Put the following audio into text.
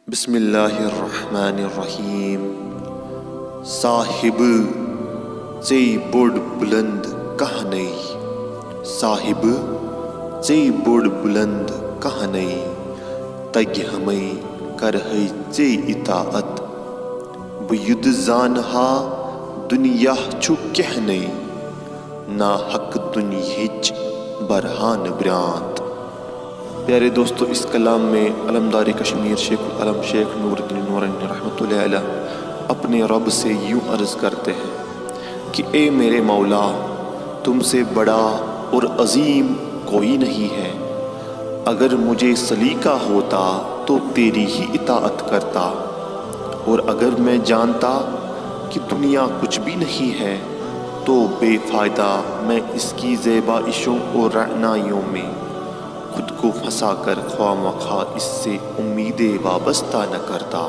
بسم اللہ الرحمن الرحیم۔ صاحب ژے بوڑ بلند کہانی، صاحب ژے بوڑ بلند کہانی، تگہِ ہمے کرہے ژے اطاعت، بہٕ یُد زانہا دنیا چھُ کہنے، نا حق دنیاہٕچ برہان برانت۔ پیارے دوستو، اس کلام میں علمدار کشمیر شیخ العالم شیخ نور الدین نورانی رحمۃ اللہ علیہ اپنے رب سے یوں عرض کرتے ہیں کہ اے میرے مولا، تم سے بڑا اور عظیم کوئی نہیں ہے۔ اگر مجھے سلیقہ ہوتا تو تیری ہی اطاعت کرتا، اور اگر میں جانتا کہ دنیا کچھ بھی نہیں ہے تو بے فائدہ میں اس کی زیبائشوں اور رعنائیوں میں خود کو پھنسا کر خواہ مخواہ اس سے امیدیں وابستہ نہ کرتا۔